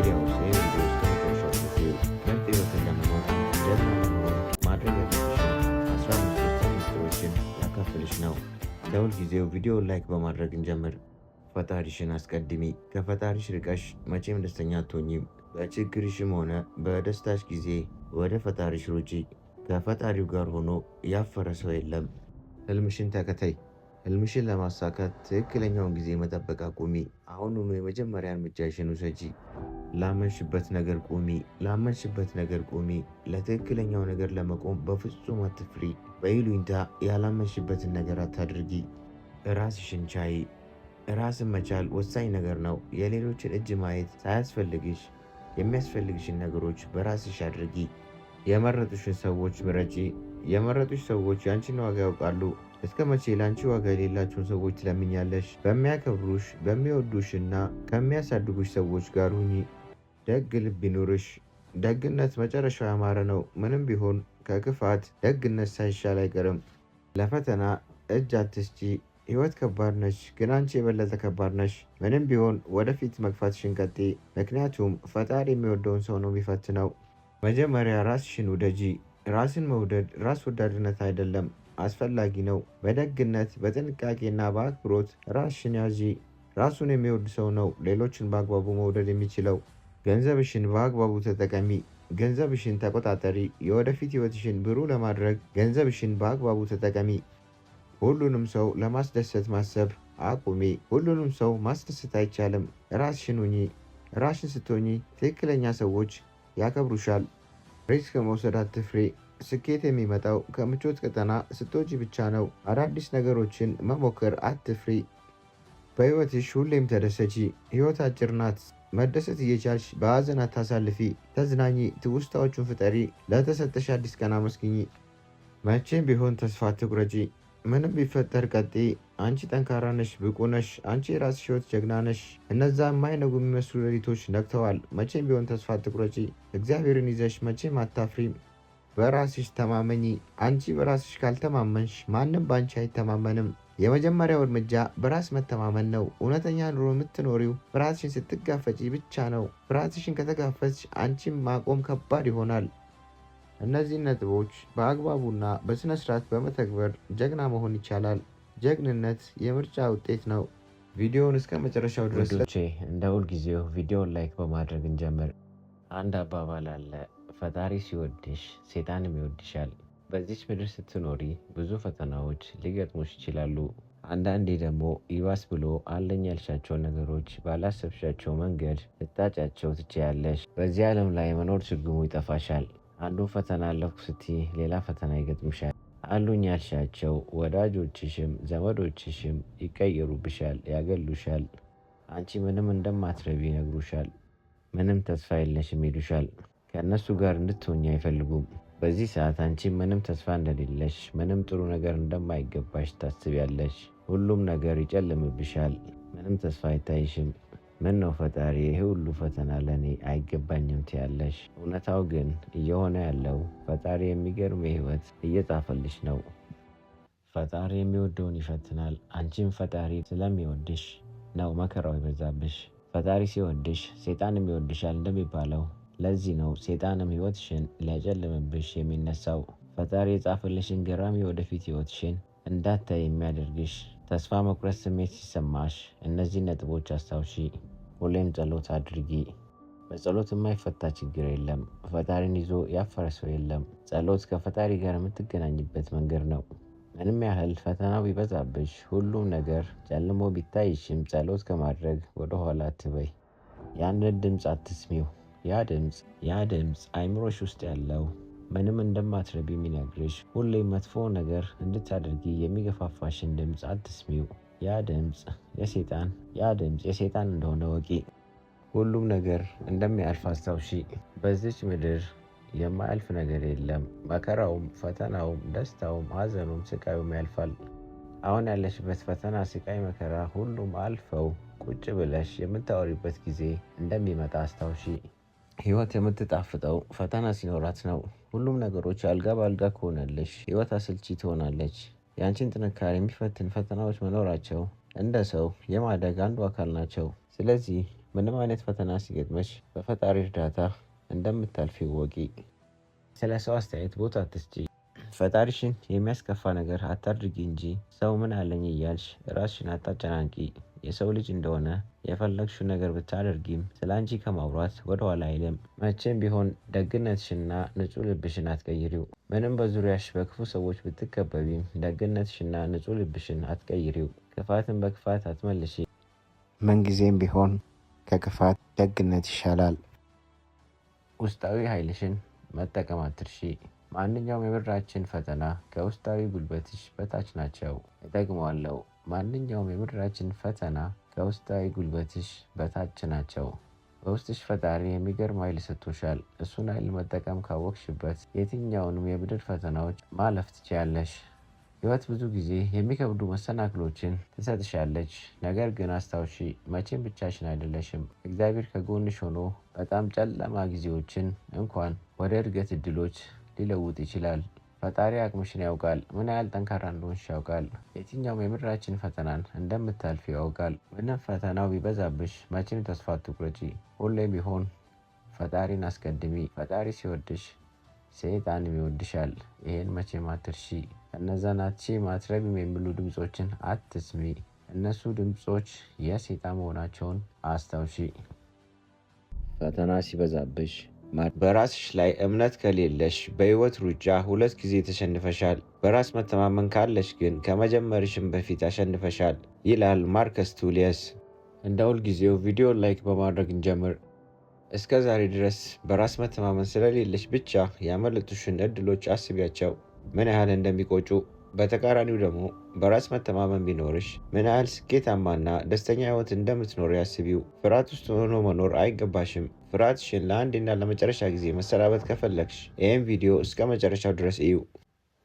እንግዲያውስ ይህን ቪዲዮ እስከመጨረሻው ድረስ እዩ። ምርጥ ህይወትን ለመኖር ጀግና ለመሆን ማድረግ ያለብሽን 15 ወሳኝ ሚስጥሮችን ላካፍልሽ ነው። ለሁል ጊዜው ቪዲዮውን ላይክ በማድረግ እንጀምር። ፈጣሪሽን አስቀድሚ። ከፈጣሪሽ ርቀሽ መቼም ደስተኛ አትሆኚም። በችግርሽም ሆነ በደስታሽ ጊዜ ወደ ፈጣሪሽ ሩጪ። ከፈጣሪው ጋር ሆኖ ያፈረ ሰው የለም። ህልምሽን ተከተይ። ህልምሽን ለማሳካት ትክክለኛውን ጊዜ መጠበቅ አቁሚ። አሁኑኑ የመጀመሪያ እርምጃሽን ውሰጂ። ላመንሽበት ነገር ቁሚ። ላመንሽበት ነገር ቁሚ። ለትክክለኛው ነገር ለመቆም በፍጹም አትፍሪ። በይሉኝታ ያላመንሽበትን ነገር አታድርጊ። ራስሽን ቻይ። ራስን መቻል ወሳኝ ነገር ነው። የሌሎችን እጅ ማየት ሳያስፈልግሽ የሚያስፈልግሽን ነገሮች በራስሽ አድርጊ። የመረጡሽን ሰዎች ምረጪ። የመረጡሽ ሰዎች ያንቺን ዋጋ ያውቃሉ። እስከ መቼ ለአንቺ ዋጋ የሌላቸውን ሰዎች ትለምኛለሽ? በሚያከብሩሽ በሚወዱሽና ከሚያሳድጉሽ ሰዎች ጋር ሁኚ። ደግ ልብ ይኑርሽ። ደግነት መጨረሻው ያማረ ነው። ምንም ቢሆን ከክፋት ደግነት ሳይሻል አይቀርም። ለፈተና እጅ አትስጪ። ህይወት ከባድ ነች፣ ግን አንቺ የበለጠ ከባድ ነሽ። ምንም ቢሆን ወደፊት መግፋትሽን ቀጥይ፣ ምክንያቱም ፈጣሪ የሚወደውን ሰው ነው የሚፈትነው። መጀመሪያ ራስሽን ውደጂ። ራስን መውደድ ራስ ወዳድነት አይደለም፣ አስፈላጊ ነው። በደግነት በጥንቃቄና በአክብሮት ራስሽን ያዢ። ራሱን የሚወድ ሰው ነው ሌሎችን በአግባቡ መውደድ የሚችለው። ገንዘብሽን በአግባቡ ተጠቀሚ። ገንዘብሽን ተቆጣጠሪ። የወደፊት ህይወትሽን ብሩህ ለማድረግ ገንዘብሽን በአግባቡ ተጠቀሚ። ሁሉንም ሰው ለማስደሰት ማሰብ አቁሚ። ሁሉንም ሰው ማስደሰት አይቻልም። ራስሽን ሁኚ። ራስሽን ስትሆኚ ትክክለኛ ሰዎች ያከብሩሻል። ሪስክ መውሰድ አትፍሪ። ስኬት የሚመጣው ከምቾት ቀጠና ስትወጪ ብቻ ነው። አዳዲስ ነገሮችን መሞከር አትፍሪ። በህይወትሽ ሁሌም ተደሰቺ። ህይወት አጭር ናት። መደሰት እየቻልሽ በሀዘን አታሳልፊ። ተዝናኚ። ትውስታዎቹን ፍጠሪ። ለተሰጠሽ አዲስ ቀን አመስግኚ። መቼም ቢሆን ተስፋ አትቁረጪ። ምንም ቢፈጠር ቀጥይ። አንቺ ጠንካራ ነሽ፣ ብቁ ነሽ። አንቺ የራስሽ ህይወት ጀግና ነሽ። እነዛ የማይነጉ የሚመስሉ ሌሊቶች ነግተዋል። መቼም ቢሆን ተስፋ አትቁረጪ። እግዚአብሔርን ይዘሽ መቼም አታፍሪም። በራስሽ ተማመኚ። አንቺ በራስሽ ካልተማመንሽ ማንም በአንቺ አይተማመንም። የመጀመሪያው እርምጃ በራስ መተማመን ነው። እውነተኛ ኑሮ የምትኖሪው ፍርሃትሽን ስትጋፈጪ ብቻ ነው። ፍርሃትሽን ከተጋፈጥሽ አንቺም ማቆም ከባድ ይሆናል። እነዚህን ነጥቦች በአግባቡና በስነ ስርዓት በመተግበር ጀግና መሆን ይቻላል። ጀግንነት የምርጫ ውጤት ነው። ቪዲዮውን እስከ መጨረሻው ድረስ እንደ ሁልጊዜው ቪዲዮውን ላይክ በማድረግ እንጀምር። አንድ አባባል አለ፣ ፈጣሪ ሲወድሽ ሴጣንም ይወድሻል። በዚች ምድር ስትኖሪ ብዙ ፈተናዎች ሊገጥሙሽ ይችላሉ። አንዳንዴ ደግሞ ይባስ ብሎ አለኝ ያልሻቸው ነገሮች ባላሰብሻቸው መንገድ ልታጫቸው ትችያለሽ። በዚህ ዓለም ላይ መኖር ችግሙ ይጠፋሻል። አንዱን ፈተና አለፍኩ ስትይ ሌላ ፈተና ይገጥምሻል። አሉኝ ያልሻቸው ወዳጆችሽም ዘመዶችሽም ይቀየሩብሻል፣ ያገሉሻል። አንቺ ምንም እንደማትረቢ ይነግሩሻል። ምንም ተስፋ የለሽም ይሉሻል። ከእነሱ ጋር እንድትሆኝ አይፈልጉም። በዚህ ሰዓት አንቺ ምንም ተስፋ እንደሌለሽ፣ ምንም ጥሩ ነገር እንደማይገባሽ ታስቢያለሽ። ሁሉም ነገር ይጨልምብሻል። ምንም ተስፋ አይታይሽም። ምን ነው ፈጣሪ ይህ ሁሉ ፈተና ለእኔ አይገባኝም ትያለሽ። እውነታው ግን እየሆነ ያለው ፈጣሪ የሚገርም ህይወት እየጻፈልሽ ነው። ፈጣሪ የሚወደውን ይፈትናል። አንቺም ፈጣሪ ስለሚወድሽ ነው መከራው ይበዛብሽ። ፈጣሪ ሲወድሽ ሴጣንም ይወድሻል እንደሚባለው ለዚህ ነው ሴጣንም ህይወትሽን ሊያጨልምብሽ የሚነሳው። ፈጣሪ የጻፈልሽን ገራሚ ወደፊት ህይወትሽን እንዳታይ የሚያደርግሽ። ተስፋ መቁረጥ ስሜት ሲሰማሽ እነዚህ ነጥቦች አስታውሺ። ሁሌም ጸሎት አድርጊ። በጸሎት የማይፈታ ችግር የለም። ፈጣሪን ይዞ ያፈረ ሰው የለም። ጸሎት ከፈጣሪ ጋር የምትገናኝበት መንገድ ነው። ምንም ያህል ፈተናው ቢበዛብሽ፣ ሁሉም ነገር ጨልሞ ቢታይሽም ጸሎት ከማድረግ ወደኋላ አትበይ። ያንን ድምፅ አትስሚው። ያ ድምፅ አይምሮሽ ውስጥ ያለው ምንም እንደማትረቢ የሚነግርሽ፣ ሁሌም መጥፎ ነገር እንድታደርጊ የሚገፋፋሽን ድምፅ አትስሚው። ያ ድምፅ የሴጣን እንደሆነ ወቂ። ሁሉም ነገር እንደሚያልፍ አስታውሺ። በዚች ምድር የማያልፍ ነገር የለም። መከራውም፣ ፈተናውም፣ ደስታውም፣ ሀዘኑም፣ ስቃዩም ያልፋል። አሁን ያለሽበት ፈተና፣ ስቃይ፣ መከራ ሁሉም አልፈው ቁጭ ብለሽ የምታወሪበት ጊዜ እንደሚመጣ አስታውሺ። ህይወት የምትጣፍጠው ፈተና ሲኖራት ነው። ሁሉም ነገሮች አልጋ በአልጋ ከሆነልሽ ህይወት አሰልቺ ትሆናለች። የአንቺን ጥንካሬ የሚፈትን ፈተናዎች መኖራቸው እንደ ሰው የማደግ አንዱ አካል ናቸው። ስለዚህ ምንም አይነት ፈተና ሲገጥመሽ በፈጣሪ እርዳታ እንደምታልፊ ወቂ። ስለ ሰው አስተያየት ቦታ አትስጪ። ፈጣሪሽን የሚያስከፋ ነገር አታድርጊ እንጂ ሰው ምን አለኝ እያልሽ ራስሽን አታጨናንቂ። የሰው ልጅ እንደሆነ የፈለግሽው ነገር ብታደርጊም ስለ አንቺ ከማውራት ወደኋላ አይልም። መቼም ቢሆን ደግነትሽና ንጹህ ልብሽን አትቀይሪው። ምንም በዙሪያሽ በክፉ ሰዎች ብትከበቢም ደግነትሽና ንጹህ ልብሽን አትቀይሪው። ክፋትን በክፋት አትመልሺ። ምንጊዜም ቢሆን ከክፋት ደግነት ይሻላል። ውስጣዊ ኃይልሽን መጠቀም አትርሺ። ማንኛውም የምድራችን ፈተና ከውስጣዊ ጉልበትሽ በታች ናቸው። እጠግመዋለሁ። ማንኛውም የምድራችን ፈተና ከውስጣዊ ጉልበትሽ በታች ናቸው። በውስጥሽ ፈጣሪ የሚገርም ኃይል ሰጥቶሻል። እሱን ኃይል መጠቀም ካወቅሽበት የትኛውንም የምድር ፈተናዎች ማለፍ ትችያለሽ። ህይወት ብዙ ጊዜ የሚከብዱ መሰናክሎችን ትሰጥሻለች። ነገር ግን አስታውሺ፣ መቼም ብቻሽን አይደለሽም። እግዚአብሔር ከጎንሽ ሆኖ በጣም ጨለማ ጊዜዎችን እንኳን ወደ እድገት እድሎች ሊለውጥ ይችላል። ፈጣሪ አቅምሽን ያውቃል። ምን ያህል ጠንካራ እንደሆንሽ ያውቃል። የትኛውም የምድራችን ፈተናን እንደምታልፊ ያውቃል። ምንም ፈተናው ቢበዛብሽ መቼም ተስፋ አትቁረጪ። ሁሌም ቢሆን ፈጣሪን አስቀድሚ። ፈጣሪ ሲወድሽ ሰይጣንም ይወድሻል። ይሄን መቼም አትርሺ። እነዛን አትችይም አትረቢም የሚሉ ድምፆችን አትስሚ። እነሱ ድምፆች የሰይጣን መሆናቸውን አስታውሺ። ፈተና ሲበዛብሽ በራስሽ ላይ እምነት ከሌለሽ በህይወት ሩጫ 2 ጊዜ ተሸንፈሻል። በራስ መተማመን ካለሽ ግን ከመጀመርሽም በፊት አሸንፈሻል ይላል ማርከስ ቱሊየስ። እንደ ሁልጊዜው ቪዲዮ ላይክ በማድረግ እንጀምር። እስከ ዛሬ ድረስ በራስ መተማመን ስለሌለሽ ብቻ ያመለጡሽን እድሎች አስቢያቸው፣ ምን ያህል እንደሚቆጩ። በተቃራኒው ደግሞ በራስ መተማመን ቢኖርሽ ምን ያህል ስኬታማና ደስተኛ ህይወት እንደምትኖር ያስቢው። ፍርሃት ውስጥ ሆኖ መኖር አይገባሽም። ፍርሃትሽን ለአንዴና ለመጨረሻ ጊዜ መሰናበት ከፈለግሽ ይህም ቪዲዮ እስከ መጨረሻው ድረስ እዩ።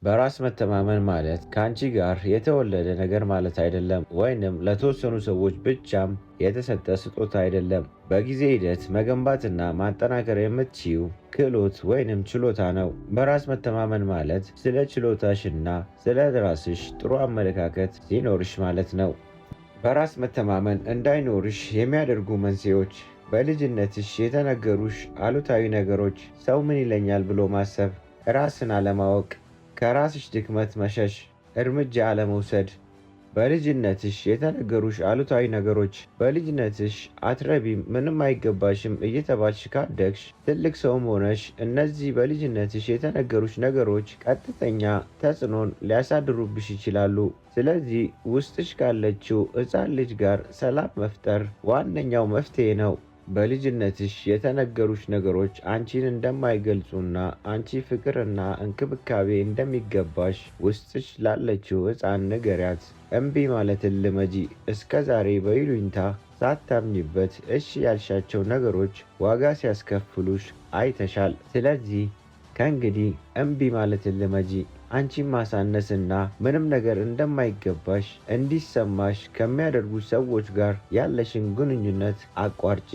በራስ መተማመን ማለት ከአንቺ ጋር የተወለደ ነገር ማለት አይደለም፣ ወይንም ለተወሰኑ ሰዎች ብቻም የተሰጠ ስጦታ አይደለም። በጊዜ ሂደት መገንባትና ማጠናከር የምትችይው ክህሎት ወይንም ችሎታ ነው። በራስ መተማመን ማለት ስለ ችሎታሽና ስለ ራስሽ ጥሩ አመለካከት ሲኖርሽ ማለት ነው። በራስ መተማመን እንዳይኖርሽ የሚያደርጉ መንስኤዎች በልጅነትሽ የተነገሩሽ አሉታዊ ነገሮች፣ ሰው ምን ይለኛል ብሎ ማሰብ፣ ራስን አለማወቅ፣ ከራስሽ ድክመት መሸሽ፣ እርምጃ አለመውሰድ። በልጅነትሽ የተነገሩሽ አሉታዊ ነገሮች፣ በልጅነትሽ አትረቢም፣ ምንም አይገባሽም እየተባልሽ ካደግሽ ትልቅ ሰውም ሆነሽ እነዚህ በልጅነትሽ የተነገሩሽ ነገሮች ቀጥተኛ ተጽዕኖን ሊያሳድሩብሽ ይችላሉ። ስለዚህ ውስጥሽ ካለችው ሕፃን ልጅ ጋር ሰላም መፍጠር ዋነኛው መፍትሄ ነው። በልጅነትሽ የተነገሩሽ ነገሮች አንቺን እንደማይገልጹና አንቺ ፍቅርና እንክብካቤ እንደሚገባሽ ውስጥሽ ላለችው ሕፃን ንገሪያት። እምቢ ማለትን ልመጂ። እስከ ዛሬ በይሉኝታ ሳታምኝበት እሺ ያልሻቸው ነገሮች ዋጋ ሲያስከፍሉሽ አይተሻል። ስለዚህ ከእንግዲህ እምቢ ማለትን ልመጂ። አንቺን ማሳነስና ምንም ነገር እንደማይገባሽ እንዲሰማሽ ከሚያደርጉ ሰዎች ጋር ያለሽን ግንኙነት አቋርጪ።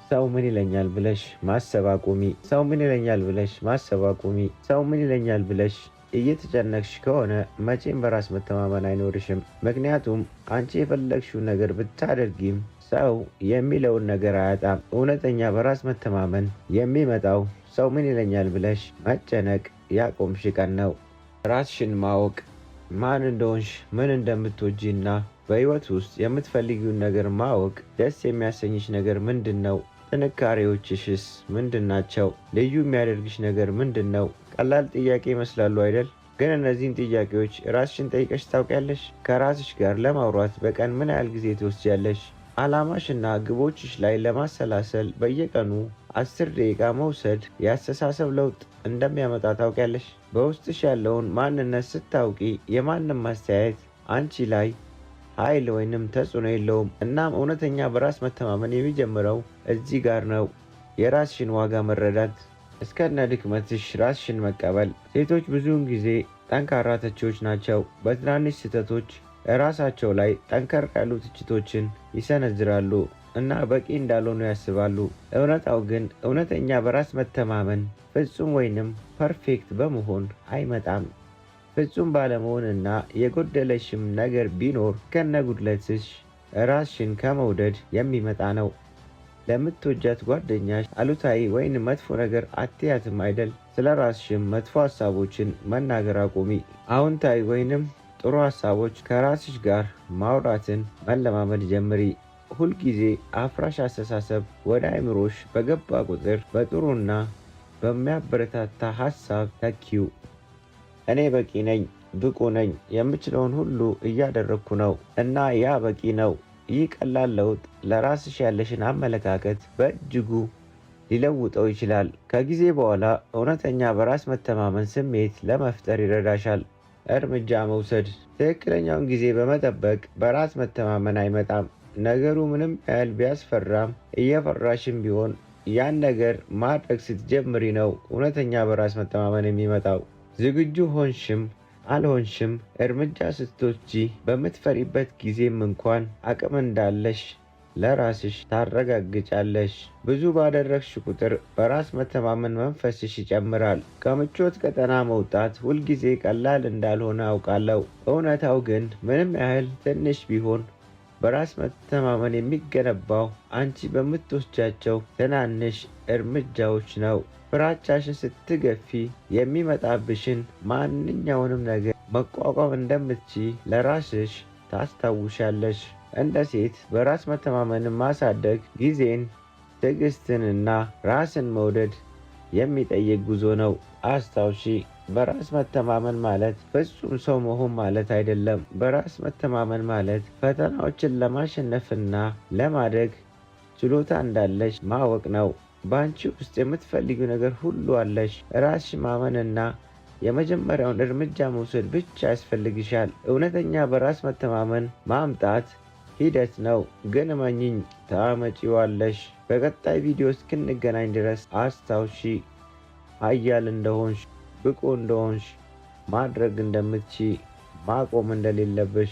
ሰው ምን ይለኛል ብለሽ ማሰብ አቁሚ። ሰው ምን ይለኛል ብለሽ ማሰብ አቁሚ። ሰው ምን ይለኛል ብለሽ እየተጨነቅሽ ከሆነ መቼም በራስ መተማመን አይኖርሽም። ምክንያቱም አንቺ የፈለግሽው ነገር ብታደርጊም ሰው የሚለውን ነገር አያጣም። እውነተኛ በራስ መተማመን የሚመጣው ሰው ምን ይለኛል ብለሽ መጨነቅ ያቆምሽ ቀን ነው። ራስሽን ማወቅ፣ ማን እንደሆንሽ፣ ምን እንደምትወጂና በህይወት ውስጥ የምትፈልጊውን ነገር ማወቅ። ደስ የሚያሰኝሽ ነገር ምንድን ነው? ጥንካሬዎችሽስ ምንድን ናቸው? ልዩ የሚያደርግሽ ነገር ምንድን ነው? ቀላል ጥያቄ ይመስላሉ አይደል? ግን እነዚህን ጥያቄዎች ራስሽን ጠይቀሽ ታውቂያለሽ? ከራስሽ ጋር ለማውራት በቀን ምን ያህል ጊዜ ትወስጃለሽ? ዓላማሽና ግቦችሽ ላይ ለማሰላሰል በየቀኑ 10 ደቂቃ መውሰድ የአስተሳሰብ ለውጥ እንደሚያመጣ ታውቂያለሽ? በውስጥሽ ያለውን ማንነት ስታውቂ የማንም አስተያየት አንቺ ላይ ኃይል ወይንም ተጽዕኖ የለውም። እናም እውነተኛ በራስ መተማመን የሚጀምረው እዚህ ጋር ነው። የራስሽን ዋጋ መረዳት፣ እስከነ ድክመትሽ ራስሽን መቀበል። ሴቶች ብዙውን ጊዜ ጠንካራ ተቺዎች ናቸው። በትናንሽ ስህተቶች ራሳቸው ላይ ጠንከር ያሉ ትችቶችን ይሰነዝራሉ እና በቂ እንዳልሆኑ ያስባሉ። እውነታው ግን እውነተኛ በራስ መተማመን ፍጹም ወይንም ፐርፌክት በመሆን አይመጣም። ፍጹም ባለመሆንና የጎደለሽም ነገር ቢኖር ከነ ጉድለትሽ ራስሽን ከመውደድ የሚመጣ ነው። ለምትወጃት ጓደኛሽ አሉታዊ ወይንም መጥፎ ነገር አትያትም አይደል? ስለ ራስሽም መጥፎ ሀሳቦችን መናገር አቁሚ። አዎንታዊ ወይንም ጥሩ ሀሳቦች ከራስሽ ጋር ማውራትን መለማመድ ጀምሪ። ሁልጊዜ አፍራሽ አስተሳሰብ ወደ አይምሮሽ በገባ ቁጥር በጥሩና በሚያበረታታ ሀሳብ ተኪው። እኔ በቂ ነኝ፣ ብቁ ነኝ፣ የምችለውን ሁሉ እያደረግኩ ነው እና ያ በቂ ነው። ይህ ቀላል ለውጥ ለራስሽ ያለሽን አመለካከት በእጅጉ ሊለውጠው ይችላል። ከጊዜ በኋላ እውነተኛ በራስ መተማመን ስሜት ለመፍጠር ይረዳሻል። እርምጃ መውሰድ። ትክክለኛውን ጊዜ በመጠበቅ በራስ መተማመን አይመጣም። ነገሩ ምንም ያህል ቢያስፈራም እየፈራሽም ቢሆን ያን ነገር ማድረግ ስትጀምሪ ነው እውነተኛ በራስ መተማመን የሚመጣው። ዝግጁ ሆንሽም አልሆንሽም እርምጃ ስትወስጂ በምትፈሪበት ጊዜም እንኳን አቅም እንዳለሽ ለራስሽ ታረጋግጫለሽ። ብዙ ባደረግሽ ቁጥር በራስ መተማመን መንፈስሽ ይጨምራል። ከምቾት ቀጠና መውጣት ሁልጊዜ ቀላል እንዳልሆነ አውቃለሁ። እውነታው ግን ምንም ያህል ትንሽ ቢሆን በራስ መተማመን የሚገነባው አንቺ በምትወስጃቸው ትናንሽ እርምጃዎች ነው። ፍራቻሽን ስትገፊ የሚመጣብሽን ማንኛውንም ነገር መቋቋም እንደምትችይ ለራስሽ ታስታውሻለሽ። እንደ ሴት በራስ መተማመንን ማሳደግ ጊዜን፣ ትዕግስትንና ራስን መውደድ የሚጠይቅ ጉዞ ነው። አስታውሺ፣ በራስ መተማመን ማለት ፍጹም ሰው መሆን ማለት አይደለም። በራስ መተማመን ማለት ፈተናዎችን ለማሸነፍና ለማደግ ችሎታ እንዳለሽ ማወቅ ነው። በአንቺ ውስጥ የምትፈልጊው ነገር ሁሉ አለሽ። ራስሽ ማመንና የመጀመሪያውን እርምጃ መውሰድ ብቻ ያስፈልግሻል። እውነተኛ በራስ መተማመን ማምጣት ሂደት ነው፣ ግን እመኚኝ ታመጪዋለሽ። በቀጣይ ቪዲዮ እስክንገናኝ ድረስ አስታውሺ፣ ኃያል እንደሆንሽ፣ ብቁ እንደሆንሽ፣ ማድረግ እንደምትችይ፣ ማቆም እንደሌለብሽ